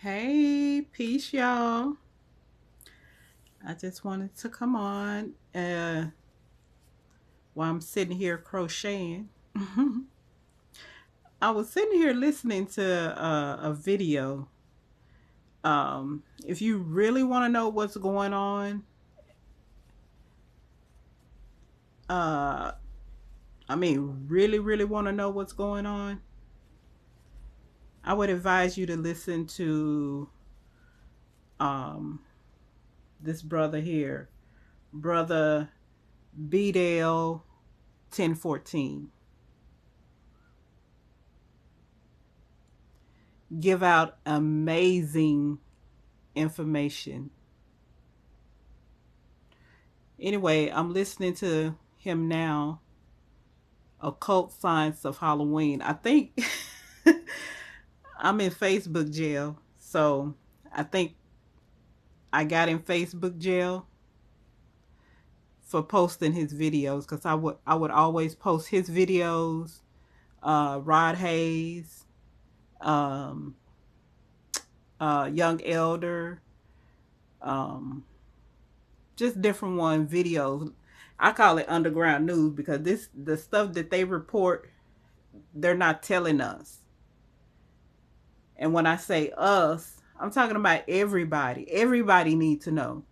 Hey, peace, y'all. I just wanted to come on while I'm sitting here crocheting. I was sitting here listening to a video. If you really want to know what's going on, uh, really, really want to know what's going on, I would advise you to listen to um, this brother here, brother BDELL1014. Give out amazing information. Anyway, I'm listening to him now. Occult Science of Halloween. I think I'm in Facebook jail. So I think I got in Facebook jail for posting his videos because I would always post his videos, Rod Hayes, um, Young Elder, um, just different one videos. I call it underground news because the stuff that they report, they're not telling us. And when I say us, I'm talking about everybody. Everybody needs to know.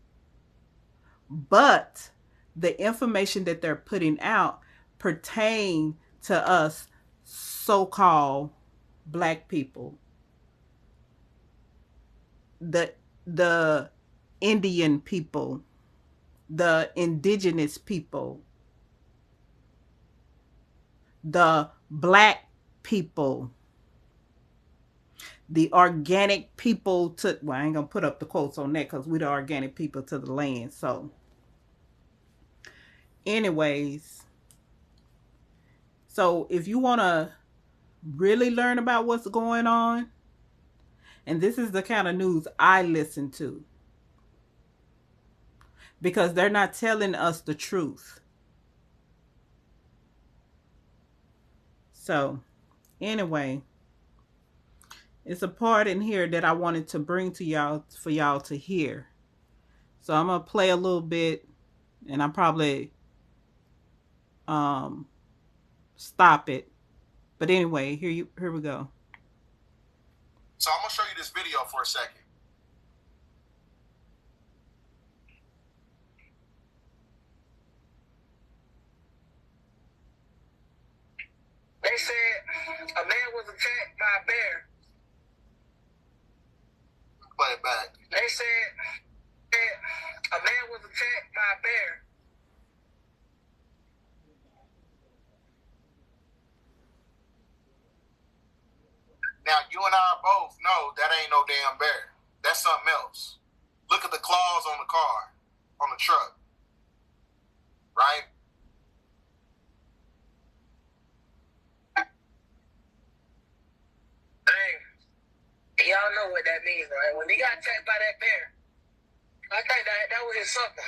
But the information that they're putting out pertain to us so-called black people, the the Indian people, the indigenous people, the black people, the organic people to, well, I ain't gonna put up the quotes on that because we the organic people to the land. So anyways, so if you want to really learn about what's going on, and this is the kind of news I listen to because they're not telling us the truth. So anyway, it's a part in here that I wanted to bring to y'all for y'all to hear. So I'm gonna play a little bit, and I probably um stop it. But anyway, here we go. So I'm gonna show you this video for a second. They said a man was attacked by a bear. Play it back. They said a man was attacked by a bear. Now, you and I both know that ain't no damn bear. That's something else. Look at the claws on the car, on the truck. Right? Hey, y'all know what that means, right? When he got attacked by that bear, I think that was his something.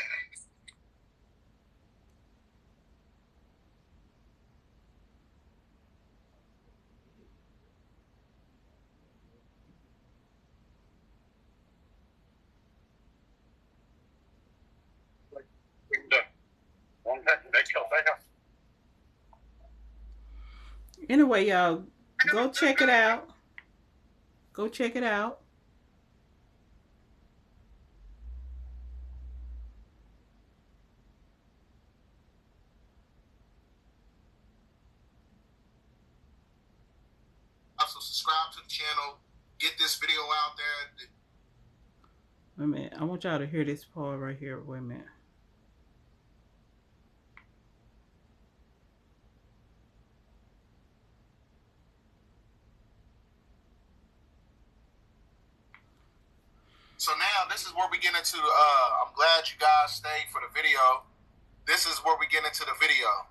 Anyway, y'all, go check it out. Go check it out. Also, subscribe to the channel. Get this video out there. Wait a minute. I want y'all to hear this part right here. Wait a minute. So now this is where we get into, I'm glad you guys stayed for the video. This is where we get into the video.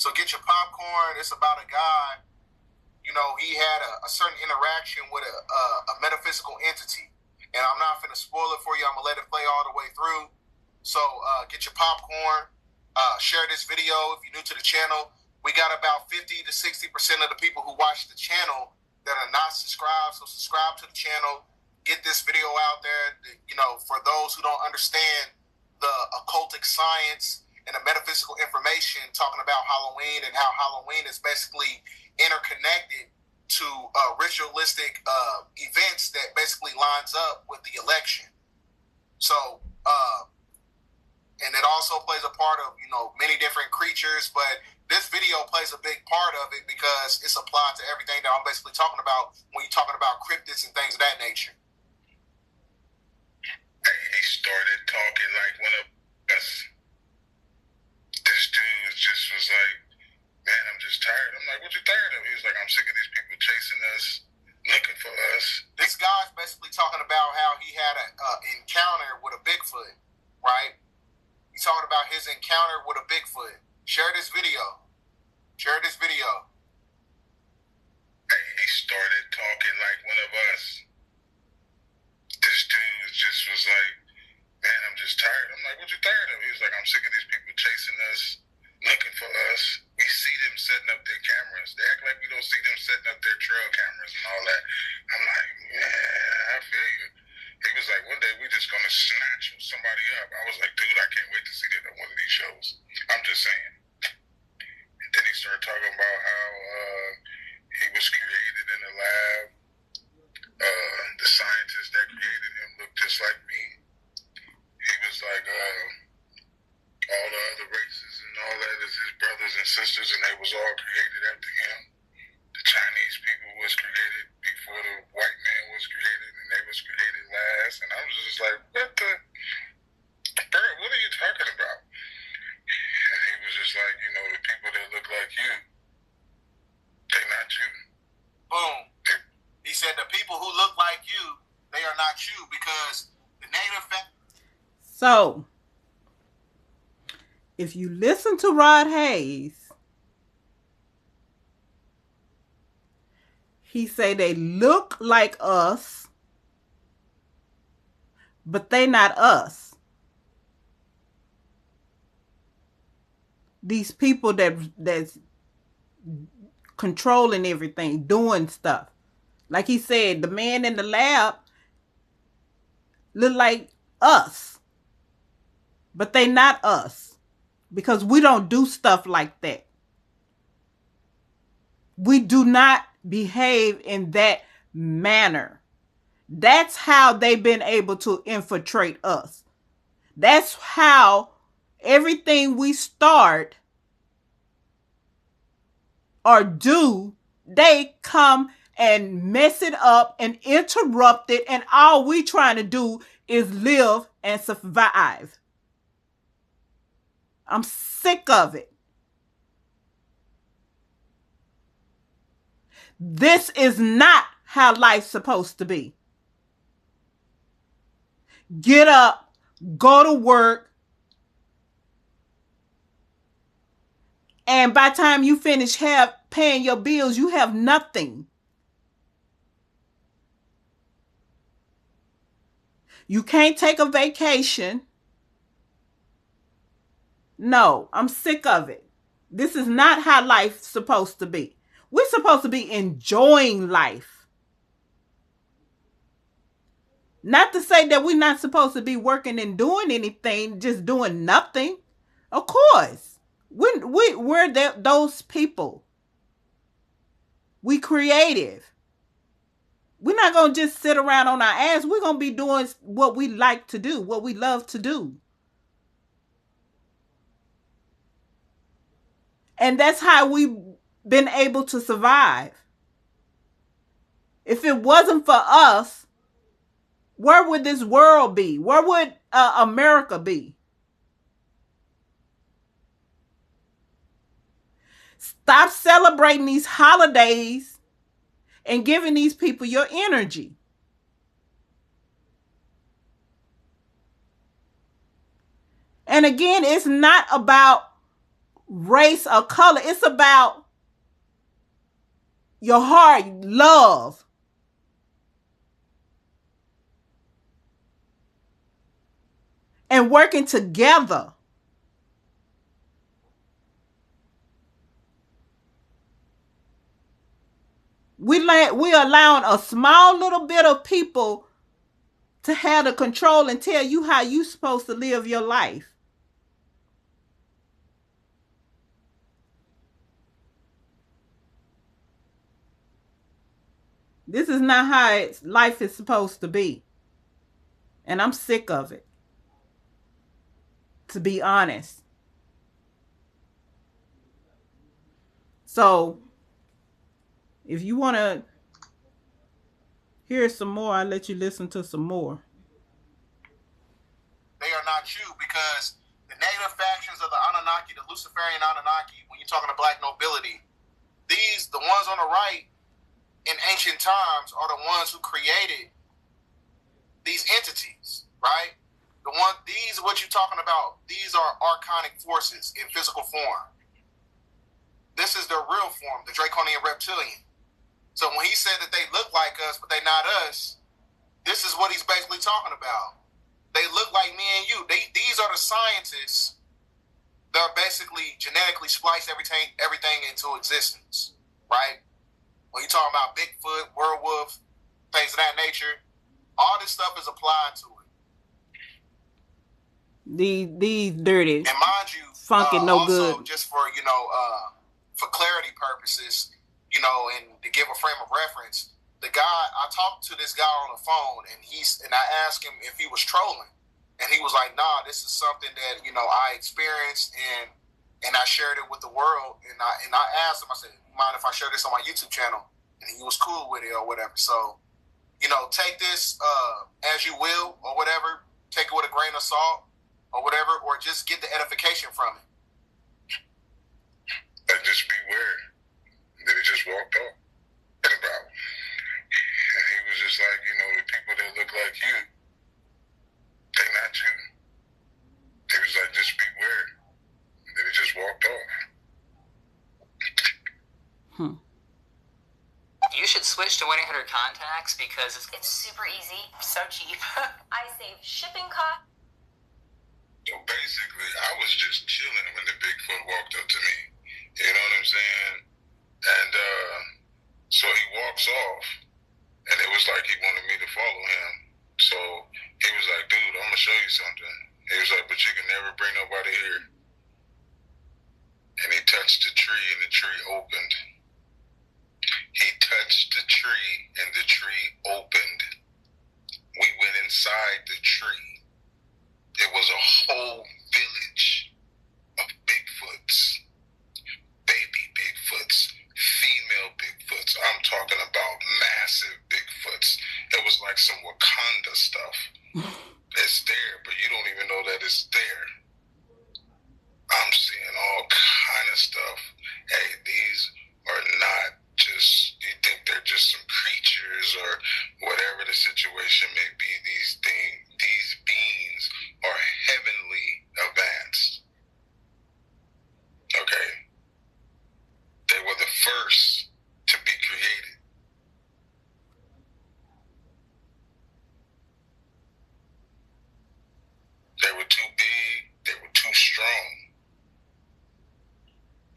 So get your popcorn. It's about a guy, you know, he had a certain interaction with a metaphysical entity. And I'm not going to spoil it for you. I'm going to let it play all the way through. So get your popcorn. Share this video if you're new to the channel. We got about 50 to 60% of the people who watch the channel that are not subscribed. So subscribe to the channel. Get this video out there. For those who don't understand the occultic science and the metaphysical information, talking about Halloween and how Halloween is basically interconnected to ritualistic events that basically lines up with the election. So, and it also plays a part of, many different creatures, but this video plays a big part of it because it's applied to everything that I'm basically talking about when you're talking about cryptids and things of that nature. He started talking like one of us. This dude just was like, man, I'm just tired. I'm like, what you tired of? He was like, I'm sick of these people chasing us, looking for us. This guy's basically talking about how he had an encounter with a Bigfoot, right? He's talking about his encounter with a Bigfoot. Share this video. Share this video. He started talking like one of us. This dude just was like, man, I'm just tired. I'm like, what you tired of? He was like, I'm sick of these people chasing us, looking for us. We see them setting up their cameras. They act like we don't see them setting up their trail cameras and all that. I'm like, man, I feel you. He was like, one day we just gonna snatch somebody up. I was like, dude, I can't wait to see that at one of these shows. I'm just saying. And then he started talking about how he was created in a lab. The scientist that created him looked just like me. He was like, all the other races and all that is his brothers and sisters, and they was all created after him. The Chinese people was created before the white man was created, and they was created last. And I was just like, what the? Bert, what are you talking about? And he was just like, the people that look like you, they're not you. Boom. He said the people who look like you, they are not you, because the native So, if you listen to Rod Hayes, he say they look like us, but they not us. These people that's controlling everything, doing stuff. Like he said, the man in the lab look like us, but they not us, because we don't do stuff like that. We do not behave in that manner. That's how they've been able to infiltrate us. That's how everything we start or do, they come and mess it up and interrupt it, and all we trying to do is live and survive. I'm sick of it. This is not how life's supposed to be. Get up, go to work, and by the time you finish paying your bills, you have nothing. You can't take a vacation. No, I'm sick of it. This is not how life's supposed to be. We're supposed to be enjoying life. Not to say that we're not supposed to be working and doing anything, just doing nothing. Of course. We're those people. We creative. We're not going to just sit around on our ass. We're going to be doing what we like to do, what we love to do. And that's how we've been able to survive. If it wasn't for us, where would this world be? Where would America be? Stop celebrating these holidays and giving these people your energy. And again, it's not about race or color. It's about your heart, love. And working together. we're allowing a small little bit of people to have the control and tell you how you supposed to live your life. This is not how life is supposed to be. And I'm sick of it, to be honest. So if you want to hear some more, I'll let you listen to some more. They are not you, because the negative factions of the Anunnaki, the Luciferian Anunnaki, when you're talking to black nobility, the ones on the right in ancient times are the ones who created these entities, right? These what you're talking about, these are archonic forces in physical form. This is their real form, the Draconian reptilian. So when he said that they look like us, but they're not us, this is what he's basically talking about. They look like me and you. These are the scientists that are basically genetically splice everything into existence, right? When you're talking about Bigfoot, werewolf, things of that nature, all this stuff is applied to it. These dirty, and mind you, funky, no also, good. just for for clarity purposes, and to give a frame of reference, the guy I talked to this guy on the phone, and I asked him if he was trolling, and he was like, "Nah, this is something that I experienced, and I shared it with the world." And I asked him, I said, "Mind if I share this on my YouTube channel?" And he was cool with it or whatever. So, take this as you will or whatever. Take it with a grain of salt or whatever, or just get the edification from it. And just beware. Then he just walked off. And he was just like, the people that look like you, they not you. He was like, just beware. And then he just walked off. You should switch to 1-800-CONTACTS because it's super easy, so cheap. I save shipping costs. So basically, I was just chilling when the Bigfoot walked up to me. You know what I'm saying? And so he walks off, and it was like he wanted me to follow him. So he was like, "Dude, I'm gonna show you something." He was like, "But you can never bring nobody here." And he touched the tree, and the tree opened. He touched the tree, and the tree opened. We went inside the tree. It was a whole village of Bigfoots, baby Bigfoots, female Bigfoots. I'm talking about massive Bigfoots. It was like some Wakanda stuff. It's there, but you don't even know that it's there. I'm seeing all kind of stuff. Hey, these are not just, you think they're just some creatures or whatever the situation may be. These beings are heavenly advanced. Okay? They were the first to be created. They were too big, they were too strong.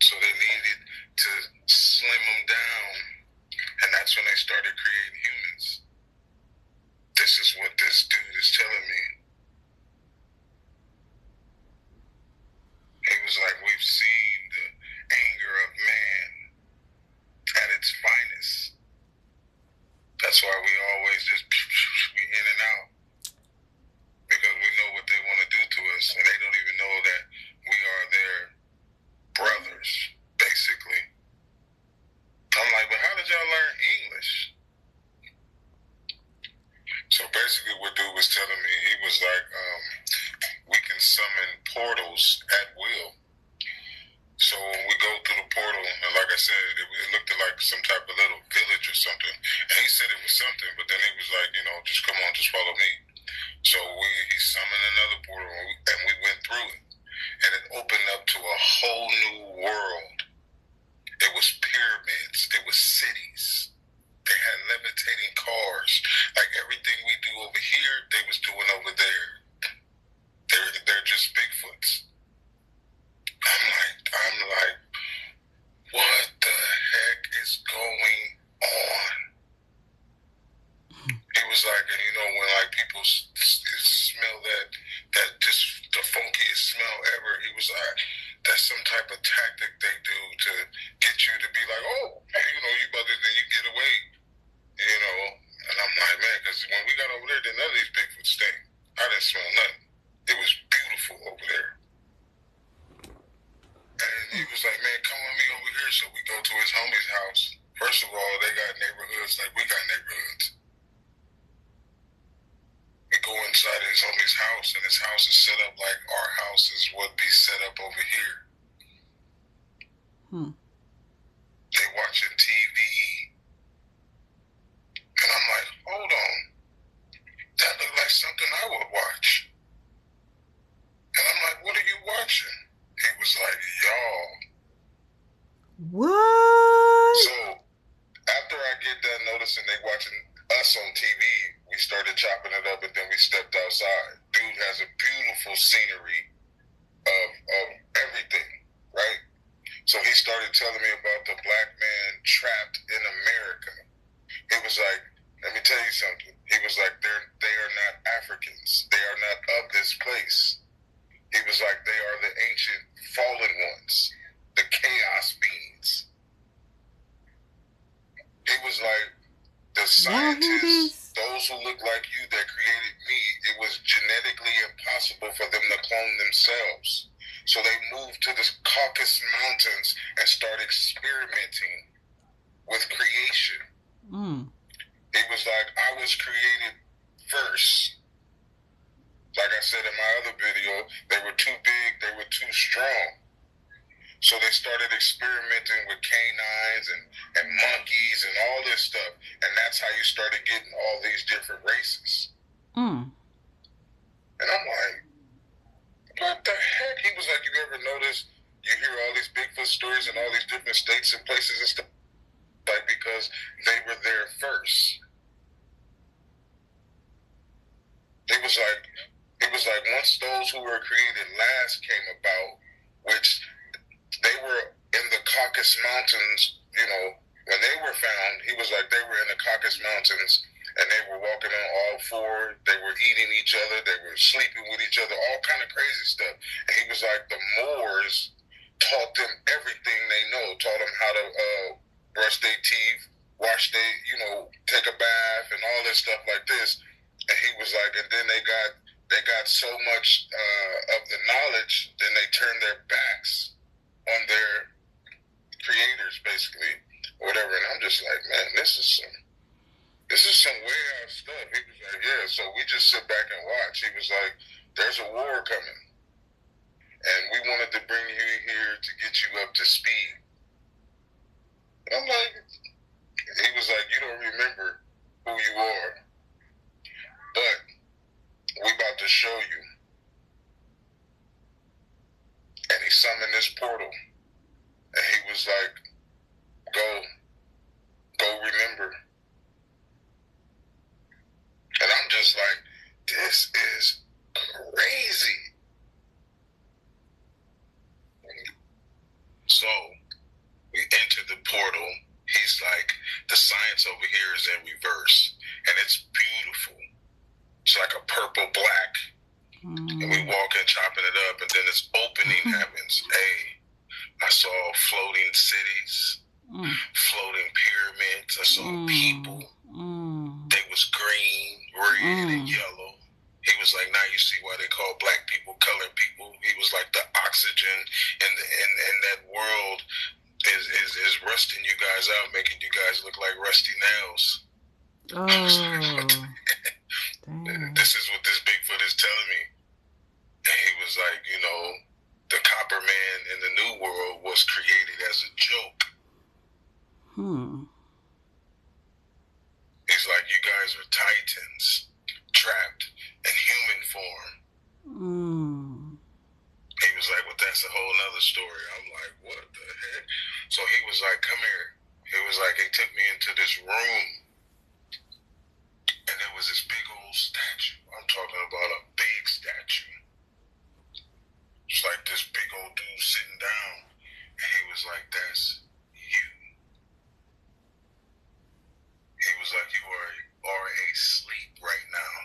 So they needed to slim them down, and that's when they started creating humans. This is what this dude is telling me. He was like, "We've seen the anger of man at its finest. That's why we always just be in and out, because we know what they want to do to us, and they don't even know that we are their brothers, basically." I'm like, "But how did y'all learn English?" So basically what dude was telling me, he was like, we can summon portals at will. So when we go through the portal, and like I said, it looked like some type of little village or something. And he said it was something, but then he was like, just come on, just follow me. So he summoned another portal, and we went through it. And it opened up to a whole new world. It was pyramids. It was cities. They had levitating cars. Like everything we do over here, they was doing over there. They're just Bigfoots. I'm like, what the heck is going on? tactic they do to get you to be like, oh, you know, you about to, then you get away, you know. And I'm like, man, because when we got over there, then none of these Bigfoot stink. I didn't smell nothing. It was beautiful over there. And he was like, man, come with me over here. So we go to his homie's house. First of all, they got neighborhoods like we got neighborhoods. We go inside his homie's house, and his house is set up like our houses would be set up over here. They watching TV. And I'm like, hold on. That looked like something I would watch. And I'm like, what are you watching? He was like, y'all. What? So after I get done noticing they watching us on TV, we started chopping it up, and then we stepped outside. Dude has a beautiful scenery of everything, right? So he started telling me about the black man trapped in America. He was like, let me tell you something. He was like, they are not Africans. They are not of this place. He was like, they are the ancient fallen ones, the chaos beings. He was like, the scientists, those who look like you that created me, it was genetically impossible for them to clone themselves. So they moved to the Caucasus Mountains and started experimenting with creation. He was like, I was created first. Like I said in my other video, they were too big, they were too strong. So they started experimenting with canines and monkeys and all this stuff. And that's how you started getting all these different races. And I'm like, what the heck? He was like, you ever notice you hear all these Bigfoot stories in all these different states and places and stuff? Like, because they were there first. It was like once those who were created last came about, which they were in the Caucasus Mountains, you know, when they were found, he was like, they were in the Caucasus Mountains and they were walking on all four. They were eating each other. They were sleeping with each other, all kind of crazy stuff. And he was like, the Moors taught them everything they know, taught them how to brush their teeth, wash their, you know, take a bath and all this stuff like this. And he was like, and then they got so much of the knowledge, then they turned their backs on their creators, basically, or whatever. And I'm just like, man, this is some way out stuff. He was like, yeah. So we just sit back and watch. He was like, there's a war coming, and we wanted to bring you here to get you up to speed. And I'm like, he was like, you don't remember who you are, but we about to show you. And he summoned this portal. And he was like, go remember. And I'm just like, this is crazy. So we entered the portal. He's like, the science over here is in reverse. And it's beautiful. It's like a purple black. And we walk in chopping it up, and then this opening happens. Hey, I saw floating cities, floating pyramids. I saw people. They was green, red, and yellow. He was like, now you see why they call black people colored people. He was like, the oxygen in that world is rusting you guys out, making you guys look like rusty nails. I was like, what the heck? This is what this Bigfoot is telling me. And he was like, you know, the Copper Man in the New World was created as a joke. He's like, you guys are titans, trapped in human form. He was like, well, that's a whole nother story. I'm like, what the heck? So he was like, come here. He was like, he took me into this room. And there was this big old statue. I'm talking about a big statue. It's like this big old dude sitting down. And he was like, that's you. He was like, you are asleep right now.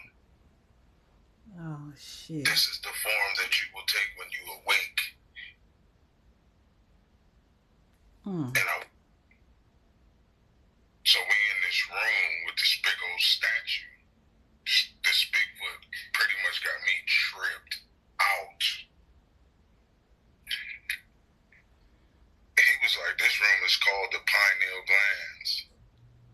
Oh, shit. This is the form that you will take when you awake. Hmm. And so we in this room with this big old statue. This Bigfoot pretty much got me tripped out. He was like, this room is called the pineal glands.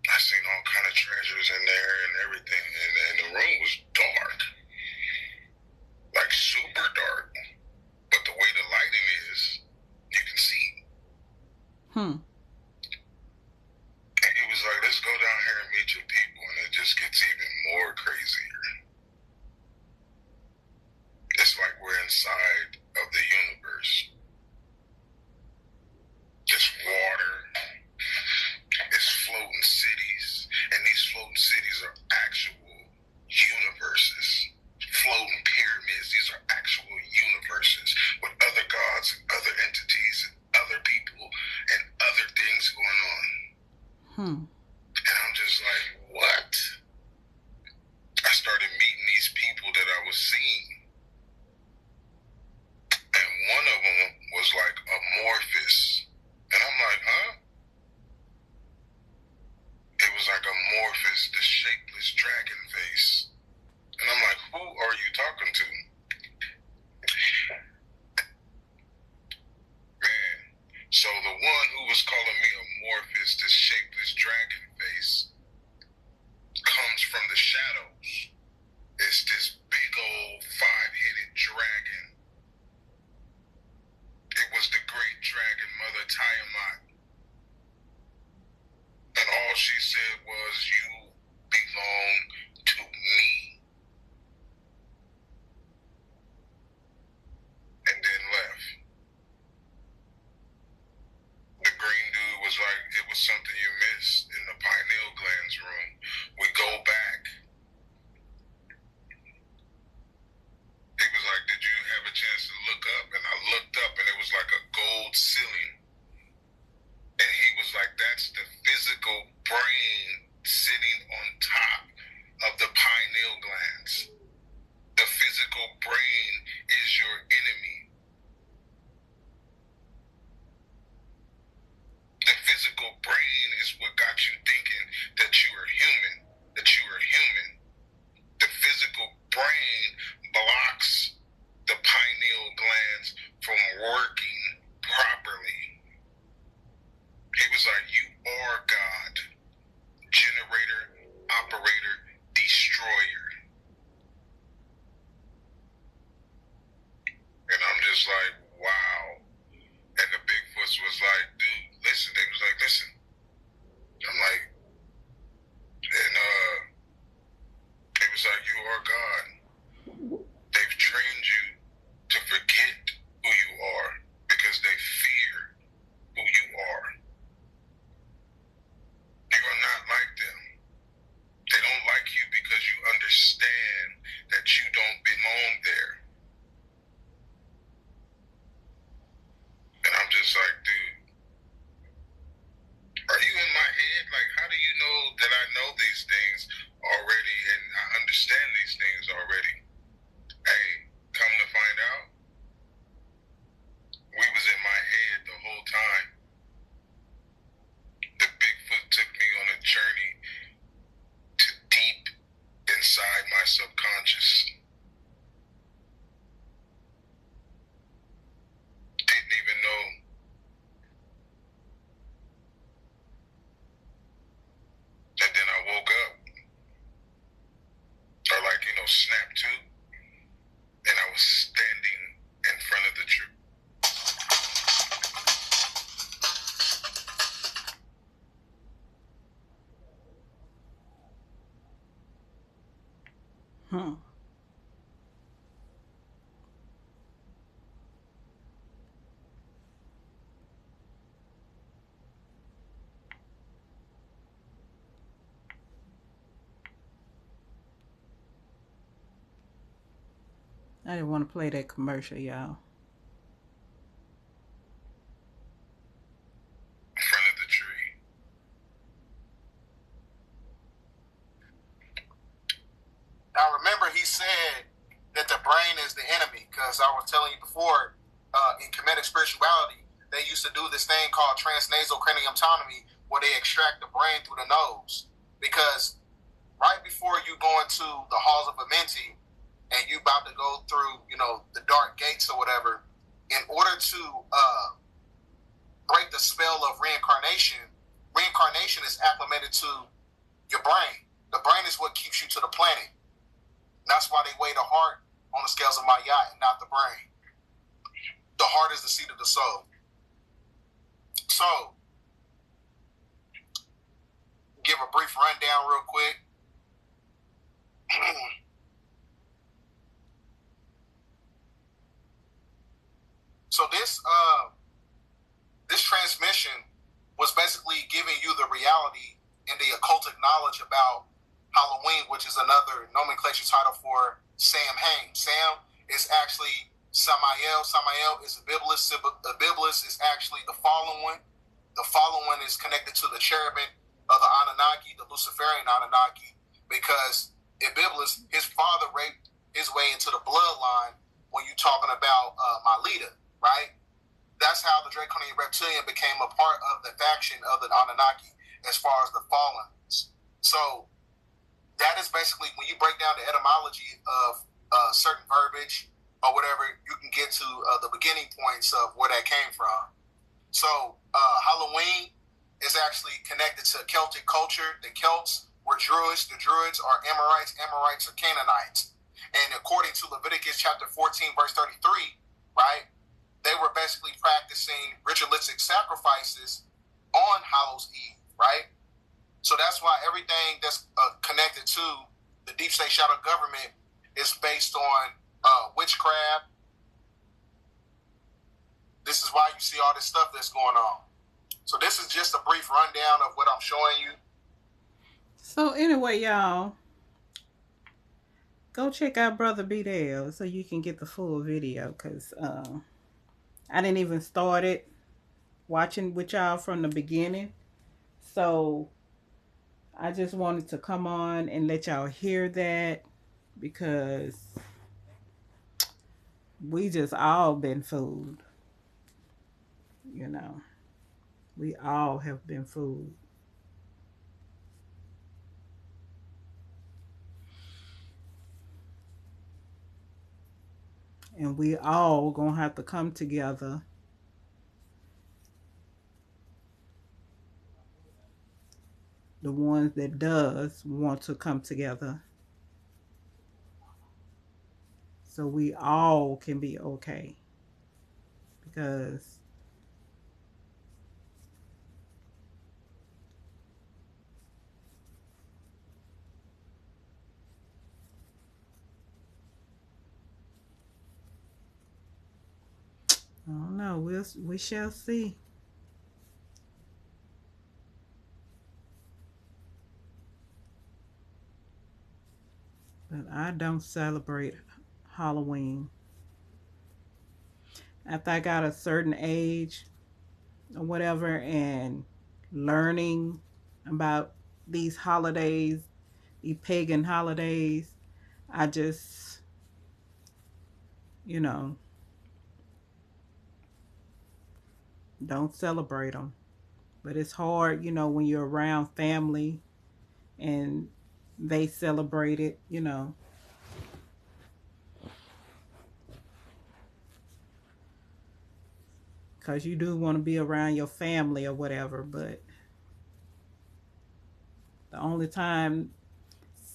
I seen all kind of treasures in there and everything, and the room was dark, like super dark. But the way the lighting is, you can see. Hmm. And he was like, let's go down here and meet your people, and it just gets even more crazier. It's like we're inside of the universe. This water is floating cities, and these floating cities are actual universes. Floating pyramids, these are actual universes with other gods and other entities and other people and other things going on. Hmm. And I'm just like, what? I started meeting these people that I was seeing. And one of them was like amorphous. And I'm like, huh? It was like amorphous, the shapeless dragon face. And I'm like, who are you talking to? Man. So the one who was calling me amorphous, this shapeless dragon face, comes from the shadows. It's this big old 5-headed dragon. It was the great dragon mother Tiamat. And all she said was, you belong to me. And then left. The green dude was like, it was something you missed in the pineal glands room. We go back. He was like, did you have a chance to look up? And I looked up and it was like a gold ceiling. And he was like, that's the physical brain sitting on top of the pineal glands. The physical brain is your enemy. The physical brain is what got you thinking that you are human, that you are human. The physical brain blocks the pineal glands from working properly. He was like, you are God, generator, operator, destroyer. And I'm just like, wow. And the Bigfoots was like, dude, listen. They was like, listen. I'm like, and he was like, you are God. They've trained you to forget who you are because they fear who you are. You are not like them. They don't like you because you understand that you don't belong there. And I'm just like, dude, are you in my head? Like, how do you know that I know these things already and I understand these things already? Hey, come to find out, we was in my head the whole time. The Bigfoot took me on a journey to deep inside my subconscious. Didn't even know. And then I woke up. Or like, snapped to. And I was standing in front of the truth. Hmm. I didn't want to play that commercial, y'all. In front of the tree. Now remember, he said that the brain is the enemy, because I was telling you before, in Comedic Spirituality, they used to do this thing called transnasal craniotomy, where they extract the brain through the nose. Because right before you go into the halls of Amenti and you about to go through, the dark gates or whatever, in order to break the spell of reincarnation is acclimated to your brain. The brain is what keeps you to the planet. That's why they weigh the heart on the scales of my yacht and not the brain. The heart is the seat of the soul. So, give a brief rundown real quick. So this transmission was basically giving you the reality and the occultic knowledge about Halloween, which is another nomenclature title for Samhain. Sam is actually Samael. Samael is a Biblis. The Biblis is actually the fallen one. The fallen one is connected to the cherubim of the Anunnaki, the Luciferian Anunnaki, because in Biblis, his father raped his way into the bloodline when you're talking about Malita, right? That's how the Draconian Reptilian became a part of the faction of the Anunnaki as far as the fallen. So that is basically, when you break down the etymology of certain verbiage or whatever, you can get to the beginning points of where that came from. So Halloween is actually connected to Celtic culture. The Celts were Druids. The Druids are Amorites. Amorites are Canaanites. And according to Leviticus chapter 14, verse 33, right, they were basically practicing ritualistic sacrifices on Hallows Eve, right? So that's why everything that's connected to the deep state shadow government is based on witchcraft. This is why you see all this stuff that's going on. So this is just a brief rundown of what I'm showing you. So anyway, y'all, go check out Brother BDELL so you can get the full video, because I didn't even start it watching with y'all from the beginning. So I just wanted to come on and let y'all hear that, because we just all been fooled. We all have been fooled. And we all gonna have to come together the ones that does want to come together, so we all can be okay. Because I don't know, we shall see. But I don't celebrate Halloween. After I got a certain age or whatever, and learning about these holidays, these pagan holidays, I just, don't celebrate them. But it's hard, when you're around family and they celebrate it, because you do want to be around your family or whatever. But the only time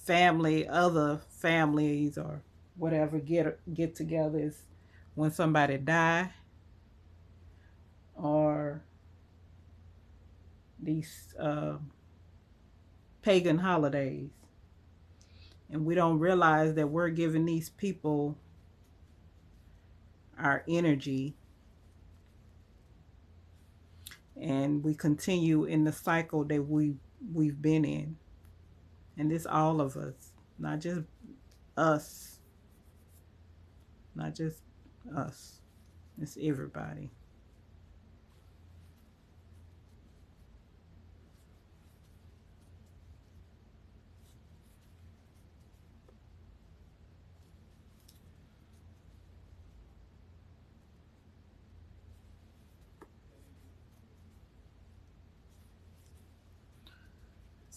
other families or whatever get together is when somebody die, or these pagan holidays. And we don't realize that we're giving these people our energy, and we continue in the cycle that we've been in. And this all of us, not just us, not just us, it's everybody.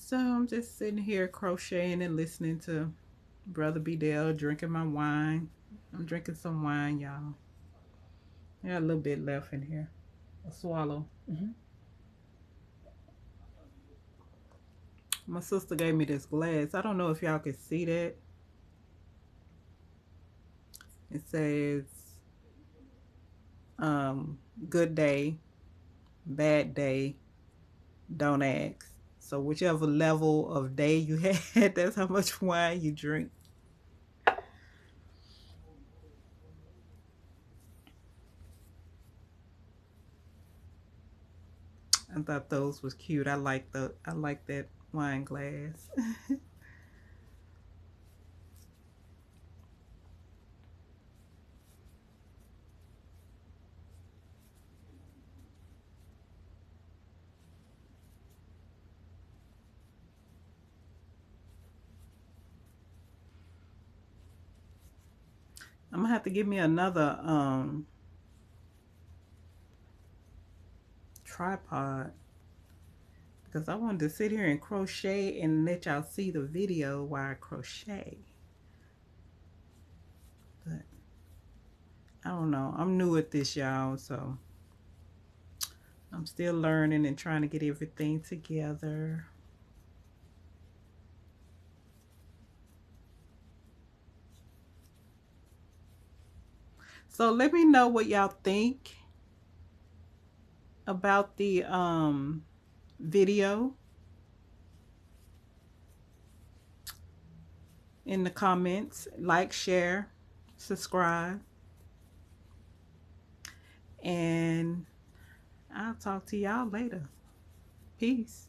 So I'm just sitting here crocheting and listening to Brother BDELL, drinking my wine. I'm drinking some wine, y'all. I got a little bit left in here. A swallow. My sister gave me this glass. I don't know if y'all can see that. It says, good day, bad day, don't ask. So whichever level of day you had, that's how much wine you drink. I thought those was cute. I like that wine glass. I'm gonna have to give me another tripod because I wanted to sit here and crochet and let y'all see the video while I crochet. But I don't know. I'm new at this, y'all, so I'm still learning and trying to get everything together. So let me know what y'all think about the video in the comments. Like, share, subscribe, and I'll talk to y'all later. Peace.